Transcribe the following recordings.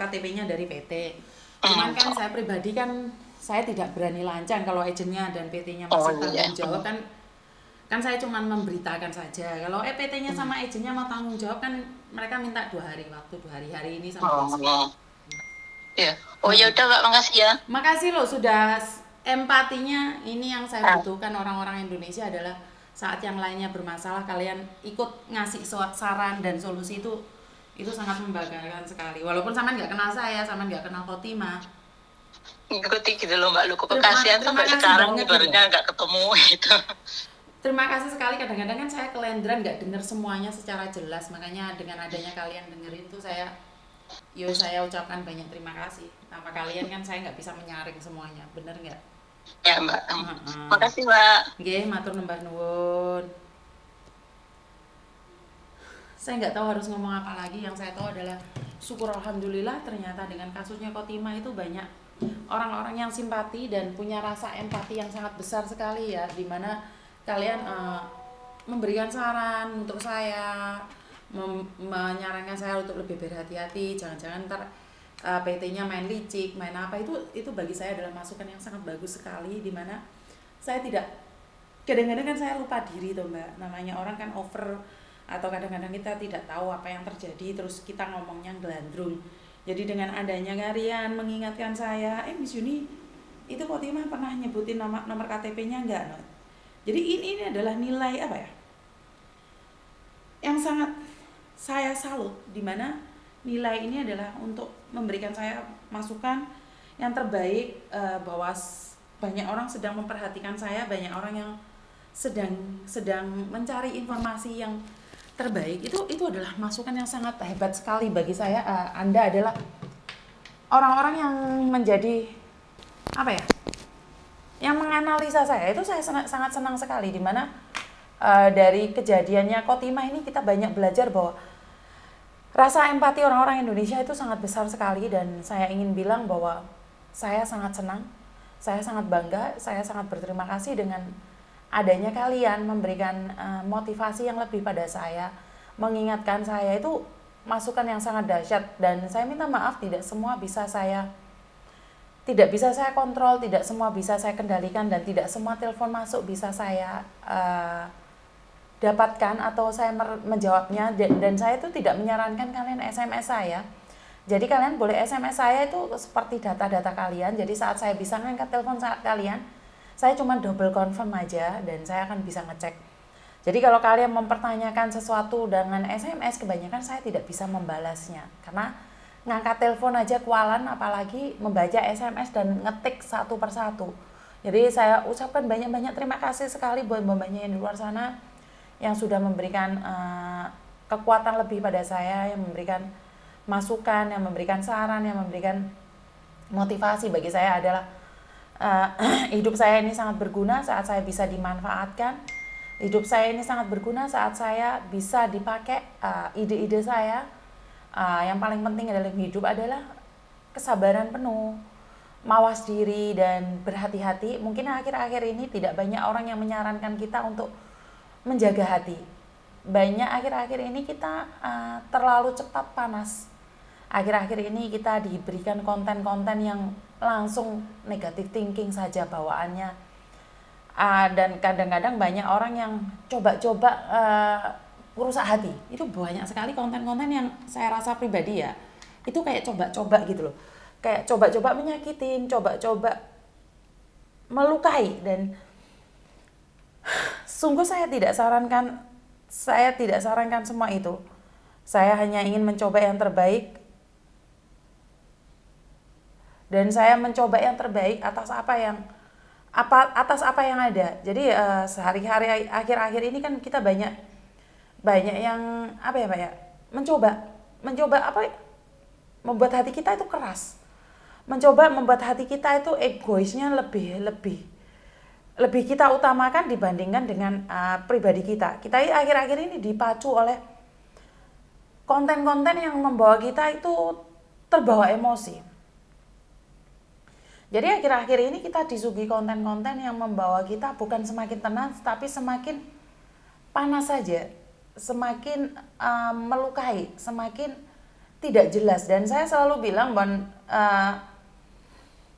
KTP-nya dari PT. Cuman kan saya pribadi kan saya tidak berani lancang kalau agennya dan PT-nya masih tanggung jawab kan saya cuma memberitakan saja. Kalau PT-nya sama agennya mau tanggung jawab kan mereka minta 2 hari waktu, 2 hari ini sama besok. Ya. Oh ya udah Mbak, makasih ya. Makasih loh sudah empatinya. Ini yang saya butuhkan orang-orang Indonesia adalah saat yang lainnya bermasalah kalian ikut ngasih saran dan solusi itu sangat membanggakan sekali. Walaupun sampean nggak kenal saya, sampean nggak kenal Khotimah. Ngikuti gitu loh Mbak, lu kok kasihan sampai sekarang ibaratnya nggak ketemu gitu. Terima kasih sekali. Kadang-kadang kan saya kelendran nggak dengar semuanya secara jelas, makanya dengan adanya kalian dengerin tuh saya ucapkan banyak terima kasih. Tanpa kalian kan saya nggak bisa menyaring semuanya, bener nggak? Ya Mbak. Makasih Mbak. Nggih, matur nembah nuwun. Saya nggak tahu harus ngomong apa lagi. Yang saya tahu adalah syukur alhamdulillah ternyata dengan kasusnya Khotimah itu banyak orang-orang yang simpati dan punya rasa empati yang sangat besar sekali ya, dimana kalian memberikan saran untuk saya, menyarankan saya untuk lebih berhati-hati, jangan-jangan ntar PT-nya main licik, main apa, itu bagi saya adalah masukan yang sangat bagus sekali, dimana saya tidak, kadang-kadang kan saya lupa diri tuh Mbak, namanya orang kan over, atau kadang-kadang kita tidak tahu apa yang terjadi terus kita ngomongnya gelandrung. Jadi dengan adanya kalian mengingatkan saya, Miss Yuni, itu Khotimah pernah nyebutin nomor KTP-nya enggak? No? Jadi ini adalah nilai apa ya? Yang sangat saya salut, dimana nilai ini adalah untuk memberikan saya masukan yang terbaik, bahwa banyak orang sedang memperhatikan saya, banyak orang yang sedang mencari informasi yang terbaik. Itu adalah masukan yang sangat hebat sekali bagi saya. Anda adalah orang-orang yang menjadi apa ya? Yang menganalisa saya, itu saya sangat senang sekali, dimana dari kejadiannya Khotimah ini kita banyak belajar bahwa rasa empati orang-orang Indonesia itu sangat besar sekali, dan saya ingin bilang bahwa saya sangat senang, saya sangat bangga, saya sangat berterima kasih dengan adanya kalian memberikan motivasi yang lebih pada saya, mengingatkan saya. Itu masukan yang sangat dahsyat, dan saya minta maaf tidak bisa saya kontrol, tidak semua bisa saya kendalikan, dan tidak semua telepon masuk bisa saya dapatkan atau saya menjawabnya, dan saya itu tidak menyarankan kalian SMS saya. Jadi kalian boleh SMS saya itu seperti data-data kalian. Jadi saat saya bisa ngangkat telepon kalian, saya cuma double confirm aja dan saya akan bisa ngecek. Jadi kalau kalian mempertanyakan sesuatu dengan SMS, kebanyakan saya tidak bisa membalasnya karena ngangkat telepon aja kualan, apalagi membaca SMS dan ngetik satu persatu. Jadi saya ucapkan banyak-banyak terima kasih sekali buat mbak-mbaknya yang di luar sana yang sudah memberikan kekuatan lebih pada saya, yang memberikan masukan, yang memberikan saran, yang memberikan motivasi. Bagi saya adalah hidup saya ini sangat berguna saat saya bisa dimanfaatkan. Hidup saya ini sangat berguna saat saya bisa dipakai ide-ide saya. Yang paling penting dalam hidup adalah kesabaran penuh, mawas diri, dan berhati-hati. Mungkin akhir-akhir ini tidak banyak orang yang menyarankan kita untuk menjaga hati. Banyak akhir-akhir ini kita terlalu cepat panas. Akhir-akhir ini kita diberikan konten-konten yang langsung negative thinking saja bawaannya. Dan kadang-kadang banyak orang yang coba-coba merusak hati. Itu banyak sekali konten-konten yang saya rasa pribadi ya, itu kayak coba-coba gitu loh. Kayak coba-coba menyakitin, coba-coba melukai, dan sungguh saya tidak sarankan semua itu. Saya hanya ingin mencoba yang terbaik, dan saya mencoba yang terbaik atas apa yang ada. Jadi sehari-hari akhir-akhir ini kan kita banyak yang apa ya Pak ya, mencoba apa, membuat hati kita itu keras, mencoba membuat hati kita itu egoisnya lebih kita utamakan dibandingkan dengan pribadi kita. Kita akhir-akhir ini dipacu oleh konten-konten yang membawa kita itu terbawa emosi. Jadi akhir-akhir ini kita disuguhi konten-konten yang membawa kita bukan semakin tenang, tapi semakin panas saja, semakin melukai, semakin tidak jelas. Dan saya selalu bilang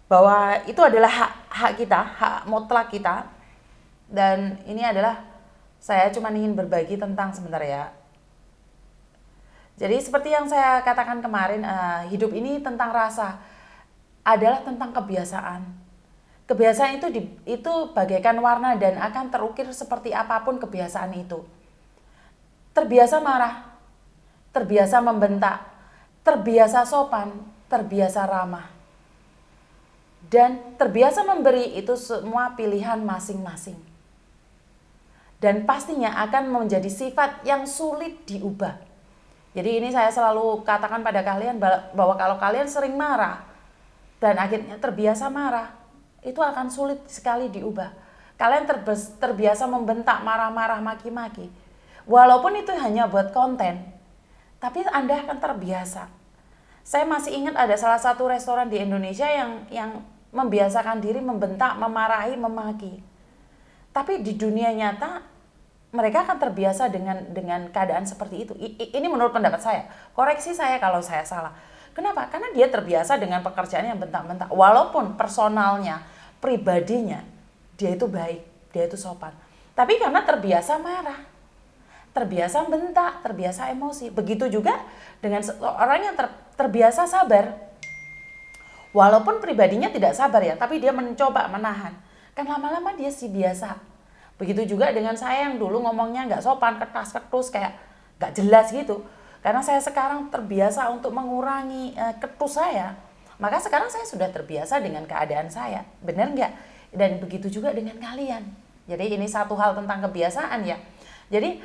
bahwa itu adalah hak kita, hak mutlak kita. Dan ini adalah saya cuma ingin berbagi tentang sebentar ya. Jadi seperti yang saya katakan kemarin, hidup ini tentang rasa, adalah tentang kebiasaan. Kebiasaan itu bagaikan warna dan akan terukir seperti apapun kebiasaan itu. Terbiasa marah, terbiasa membentak, terbiasa sopan, terbiasa ramah. Dan terbiasa memberi, itu semua pilihan masing-masing. Dan pastinya akan menjadi sifat yang sulit diubah. Jadi ini saya selalu katakan pada kalian bahwa kalau kalian sering marah dan akhirnya terbiasa marah, itu akan sulit sekali diubah. Kalian terbiasa membentak, marah-marah, maki-maki. Walaupun itu hanya buat konten, tapi Anda akan terbiasa. Saya masih ingat ada salah satu restoran di Indonesia yang membiasakan diri membentak, memarahi, memaki. Tapi di dunia nyata mereka akan terbiasa dengan keadaan seperti itu. Ini menurut pendapat saya. Koreksi saya kalau saya salah. Kenapa? Karena dia terbiasa dengan pekerjaan yang bentak-bentak. Walaupun personalnya, pribadinya, dia itu baik, dia itu sopan. Tapi karena terbiasa marah, terbiasa bentak, terbiasa emosi. Begitu juga dengan orang yang terbiasa sabar. Walaupun pribadinya tidak sabar ya, tapi dia mencoba menahan. Kan lama-lama dia sih biasa. Begitu juga dengan saya yang dulu ngomongnya nggak sopan, ketus kayak nggak jelas gitu. Karena saya sekarang terbiasa untuk mengurangi ketus saya, maka sekarang saya sudah terbiasa dengan keadaan saya. Benar nggak? Dan begitu juga dengan kalian. Jadi ini satu hal tentang kebiasaan ya. Jadi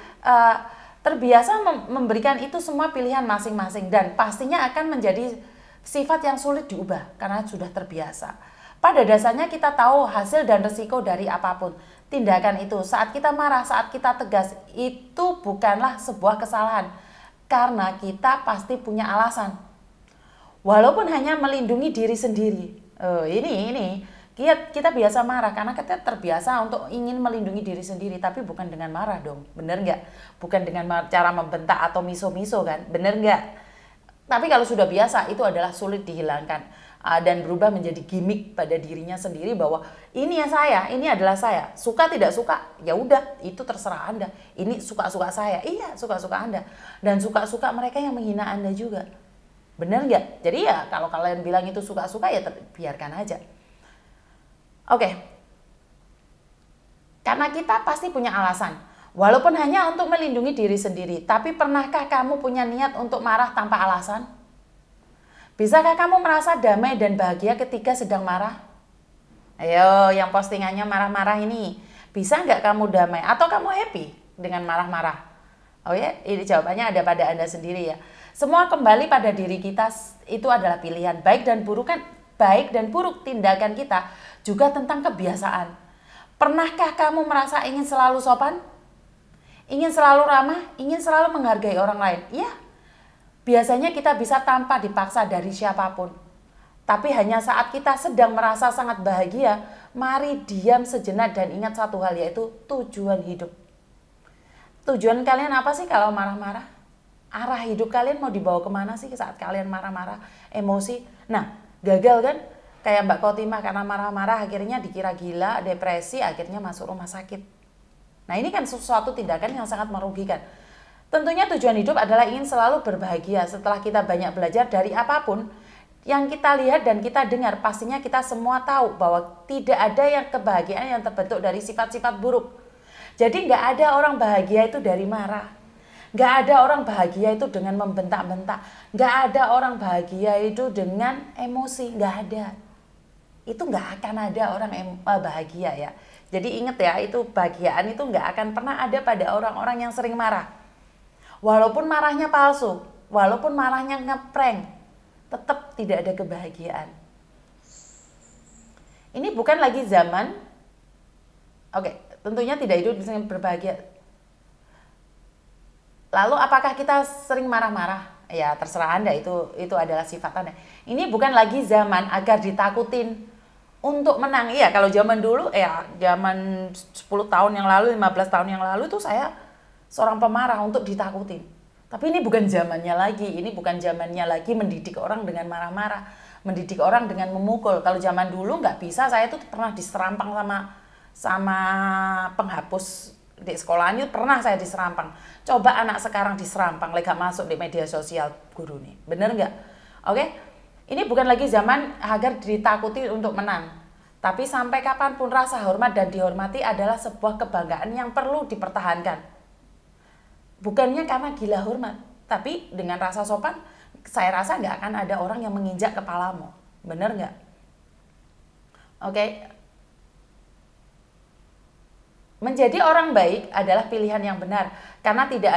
terbiasa memberikan itu semua pilihan masing-masing dan pastinya akan menjadi sifat yang sulit diubah karena sudah terbiasa. Pada dasarnya kita tahu hasil dan resiko dari apapun. Tindakan itu saat kita marah, saat kita tegas, itu bukanlah sebuah kesalahan. Karena kita pasti punya alasan. Walaupun hanya melindungi diri sendiri. Ini kita biasa marah karena kita terbiasa untuk ingin melindungi diri sendiri, tapi bukan dengan marah dong. Bener nggak? Bukan dengan cara membentak atau miso-miso kan? Bener nggak? Tapi kalau sudah biasa itu adalah sulit dihilangkan dan berubah menjadi gimmick pada dirinya sendiri bahwa ini ya saya, ini adalah saya. Suka tidak suka, ya udah itu terserah Anda. Ini suka-suka saya, iya suka-suka Anda. Dan suka-suka mereka yang menghina Anda juga. Benar nggak? Jadi ya kalau kalian bilang itu suka-suka ya biarkan aja. Oke. Karena kita pasti punya alasan. Walaupun hanya untuk melindungi diri sendiri. Tapi pernahkah kamu punya niat untuk marah tanpa alasan? Bisakah kamu merasa damai dan bahagia ketika sedang marah? Ayo yang postingannya marah-marah ini. Bisa nggak kamu damai atau kamu happy dengan marah-marah? Oh ya, ini jawabannya ada pada Anda sendiri ya. Semua kembali pada diri kita, itu adalah pilihan. Baik dan buruk tindakan kita juga tentang kebiasaan. Pernahkah kamu merasa ingin selalu sopan? Ingin selalu ramah? Ingin selalu menghargai orang lain? Iya. Biasanya kita bisa tanpa dipaksa dari siapapun. Tapi hanya saat kita sedang merasa sangat bahagia, mari diam sejenak dan ingat satu hal, yaitu tujuan hidup. Tujuan kalian apa sih kalau marah-marah? Arah hidup kalian mau dibawa kemana sih saat kalian marah-marah, emosi? Nah, gagal kan? Kayak Mbak Kotimah karena marah-marah akhirnya dikira gila, depresi, akhirnya masuk rumah sakit. Nah ini kan sesuatu tindakan yang sangat merugikan. Tentunya tujuan hidup adalah ingin selalu berbahagia. Setelah kita banyak belajar dari apapun yang kita lihat dan kita dengar, pastinya kita semua tahu bahwa tidak ada yang kebahagiaan yang terbentuk dari sifat-sifat buruk. Jadi nggak ada orang bahagia itu dari marah. Nggak ada orang bahagia itu dengan membentak-bentak. Nggak ada orang bahagia itu dengan emosi. Nggak ada. Itu nggak akan ada orang bahagia ya. Jadi ingat ya, itu kebahagiaan itu nggak akan pernah ada pada orang-orang yang sering marah. Walaupun marahnya palsu, walaupun marahnya ngeprank, tetap tidak ada kebahagiaan. Ini bukan lagi zaman, tentunya tidak hidup bisa berbahagia. Lalu apakah kita sering marah-marah? Ya terserah Anda, itu adalah sifat Anda. Ini bukan lagi zaman agar ditakutin untuk menang. Iya, kalau zaman dulu, zaman 10 tahun yang lalu, 15 tahun yang lalu itu saya seorang pemarah untuk ditakutin. Tapi ini bukan zamannya lagi mendidik orang dengan marah-marah, mendidik orang dengan memukul. Kalau zaman dulu nggak bisa, saya tuh pernah diserampang sama penghapus di sekolahan itu, pernah saya diserampang. Coba anak sekarang diserampang, gak masuk di media sosial guru nih, bener nggak? Oke, ini bukan lagi zaman agar ditakuti untuk menang. Tapi sampai kapanpun rasa hormat dan dihormati adalah sebuah kebanggaan yang perlu dipertahankan. Bukannya karena gila hormat, tapi dengan rasa sopan, saya rasa nggak akan ada orang yang menginjak kepalamu. Bener nggak? Oke. Menjadi orang baik adalah pilihan yang benar, karena tidak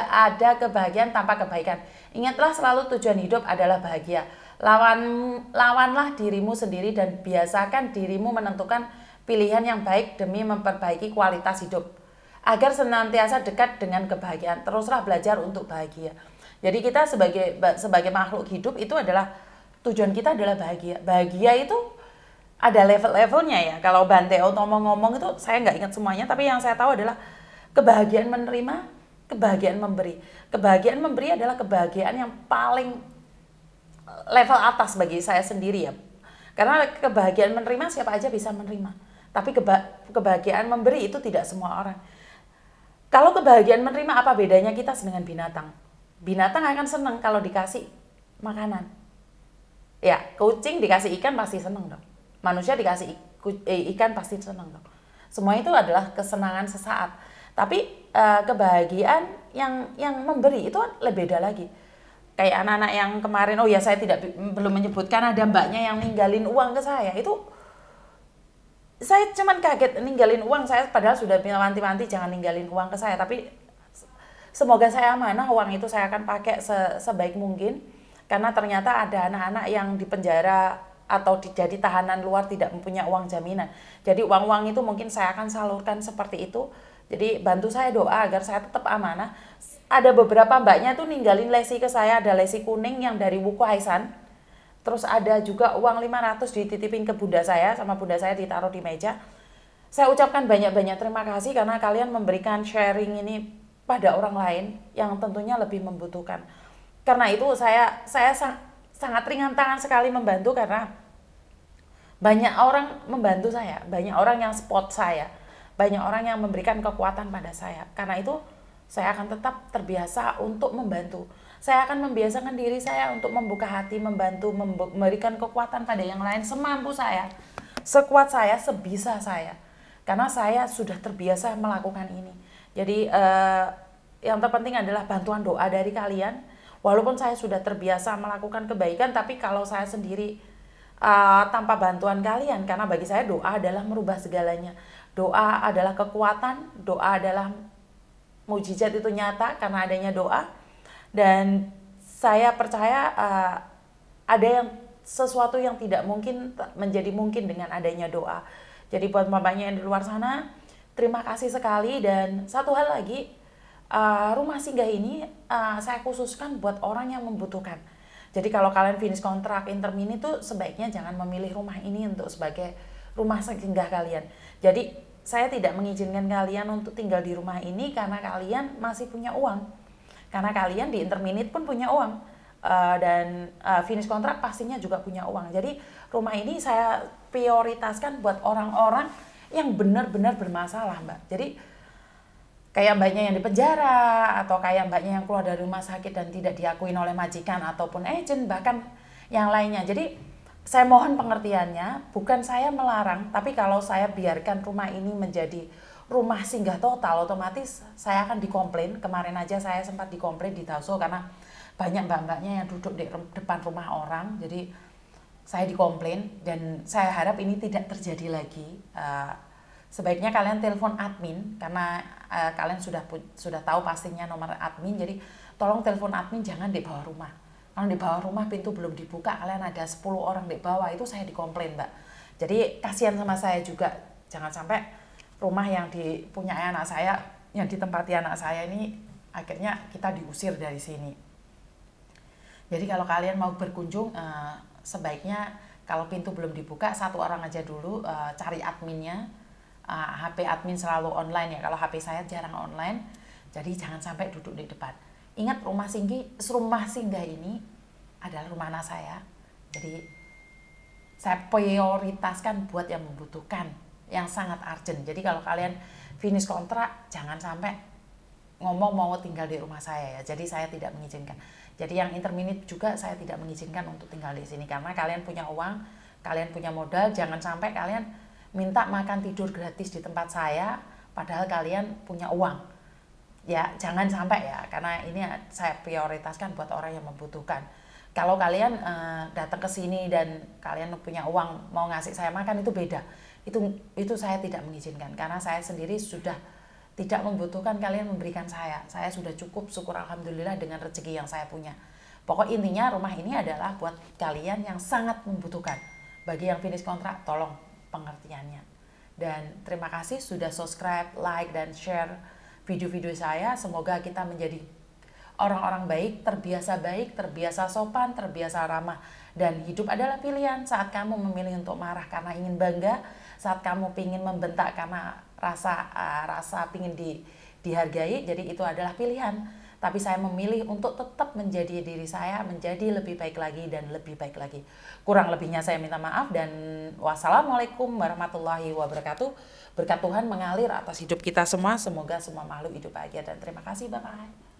ada kebahagiaan tanpa kebaikan. Ingatlah selalu tujuan hidup adalah bahagia. Lawanlah dirimu sendiri dan biasakan dirimu menentukan pilihan yang baik demi memperbaiki kualitas hidup. Agar senantiasa dekat dengan kebahagiaan, teruslah belajar untuk bahagia. Jadi kita sebagai makhluk hidup itu adalah tujuan kita adalah bahagia. Bahagia itu ada level-levelnya ya. Kalau Bante Otomo ngomong itu saya nggak ingat semuanya, tapi yang saya tahu adalah kebahagiaan menerima, kebahagiaan memberi. Kebahagiaan memberi adalah kebahagiaan yang paling level atas bagi saya sendiri ya. Karena kebahagiaan menerima siapa aja bisa menerima. Tapi kebahagiaan memberi itu tidak semua orang. Kalau kebahagiaan menerima, apa bedanya kita dengan binatang? Binatang akan senang kalau dikasih makanan. Ya, kucing dikasih ikan pasti senang dong. Manusia dikasih ikan pasti senang dong. Semua itu adalah kesenangan sesaat. Tapi kebahagiaan yang memberi itu lebih beda lagi. Kayak anak-anak yang kemarin, oh ya saya belum menyebutkan, ada mbaknya yang ninggalin uang ke saya. Itu saya cuman kaget, ninggalin uang saya, padahal sudah wanti-wanti jangan ninggalin uang ke saya. Tapi semoga saya amanah, uang itu saya akan pakai sebaik mungkin. Karena ternyata ada anak-anak yang di penjara atau jadi tahanan luar tidak mempunyai uang jaminan. Jadi uang-uang itu mungkin saya akan salurkan seperti itu. Jadi bantu saya doa agar saya tetap amanah. Ada beberapa mbaknya tuh ninggalin lesi ke saya, ada lesi kuning yang dari Wuku Haisan. Terus ada juga uang 500 dititipin ke bunda saya, sama bunda saya ditaruh di meja. Saya ucapkan banyak-banyak terima kasih karena kalian memberikan sharing ini pada orang lain yang tentunya lebih membutuhkan. Karena itu saya sangat ringan tangan sekali membantu karena banyak orang membantu saya, banyak orang yang support saya, banyak orang yang memberikan kekuatan pada saya. Karena itu saya akan tetap terbiasa untuk membantu. Saya akan membiasakan diri saya untuk membuka hati, membantu, memberikan kekuatan pada yang lain semampu saya, sekuat saya, sebisa saya. Karena saya sudah terbiasa melakukan ini. Jadi yang terpenting adalah bantuan doa dari kalian. Walaupun saya sudah terbiasa melakukan kebaikan, tapi kalau saya sendiri tanpa bantuan kalian, karena bagi saya doa adalah merubah segalanya. Doa adalah kekuatan, doa adalah mukjizat, itu nyata karena adanya doa. Dan saya percaya ada sesuatu yang tidak mungkin menjadi mungkin dengan adanya doa. Jadi buat bapaknya yang di luar sana, terima kasih sekali. Dan satu hal lagi, rumah singgah ini saya khususkan buat orang yang membutuhkan. Jadi kalau kalian finish kontrak intermini tuh sebaiknya jangan memilih rumah ini untuk sebagai rumah singgah kalian. Jadi saya tidak mengizinkan kalian untuk tinggal di rumah ini karena kalian masih punya uang. Karena kalian di interminit pun punya uang. Dan finish kontrak pastinya juga punya uang. Jadi rumah ini saya prioritaskan buat orang-orang yang benar-benar bermasalah, Mbak. Jadi kayak mbaknya yang di penjara, atau kayak mbaknya yang keluar dari rumah sakit dan tidak diakuin oleh majikan ataupun agent, bahkan yang lainnya. Jadi saya mohon pengertiannya, bukan saya melarang, tapi kalau saya biarkan rumah ini menjadi rumah singgah total, otomatis saya akan dikomplain. Kemarin aja saya sempat dikomplain di Daso karena banyak mbak-mbaknya yang duduk di depan rumah orang. Jadi saya dikomplain dan saya harap ini tidak terjadi lagi. Sebaiknya kalian telepon admin karena kalian sudah tahu pastinya nomor admin. Jadi tolong telepon admin, jangan di bawah rumah. Kalau di bawah rumah pintu belum dibuka, kalian ada 10 orang di bawah, itu saya dikomplain, Mbak. Jadi kasihan sama saya juga. Jangan sampai rumah yang dipunyai anak saya, yang ditempati anak saya ini akhirnya kita diusir dari sini. Jadi kalau kalian mau berkunjung, sebaiknya kalau pintu belum dibuka, satu orang aja dulu, cari adminnya. HP admin selalu online ya, kalau HP saya jarang online. Jadi jangan sampai duduk di depan. Ingat rumah singgah ini adalah rumah anak saya. Jadi saya prioritaskan buat yang membutuhkan, yang sangat urgent. Jadi kalau kalian finish kontrak, jangan sampai ngomong mau tinggal di rumah saya ya. Jadi saya tidak mengizinkan. Jadi yang interminute juga saya tidak mengizinkan untuk tinggal di sini karena kalian punya uang, kalian punya modal. Jangan sampai kalian minta makan tidur gratis di tempat saya, padahal kalian punya uang. Ya jangan sampai ya, karena ini saya prioritaskan buat orang yang membutuhkan. Kalau kalian datang ke sini dan kalian punya uang mau ngasih saya makan, itu beda. Itu saya tidak mengizinkan karena saya sendiri sudah tidak membutuhkan kalian memberikan saya. Saya sudah cukup, syukur alhamdulillah dengan rezeki yang saya punya. Pokok intinya rumah ini adalah buat kalian yang sangat membutuhkan. Bagi yang finish kontrak, tolong pengertiannya. Dan terima kasih sudah subscribe, like, dan share video-video saya. Semoga kita menjadi orang-orang baik, terbiasa sopan, terbiasa ramah. Dan hidup adalah pilihan. Saat kamu memilih untuk marah karena ingin bangga, saat kamu ingin membentak karena rasa ingin dihargai, jadi itu adalah pilihan. Tapi saya memilih untuk tetap menjadi diri saya, menjadi lebih baik lagi dan lebih baik lagi. Kurang lebihnya saya minta maaf dan wassalamualaikum warahmatullahi wabarakatuh. Berkat Tuhan mengalir atas hidup kita semua. Semoga semua makhluk hidup bahagia dan terima kasih. Bye-bye.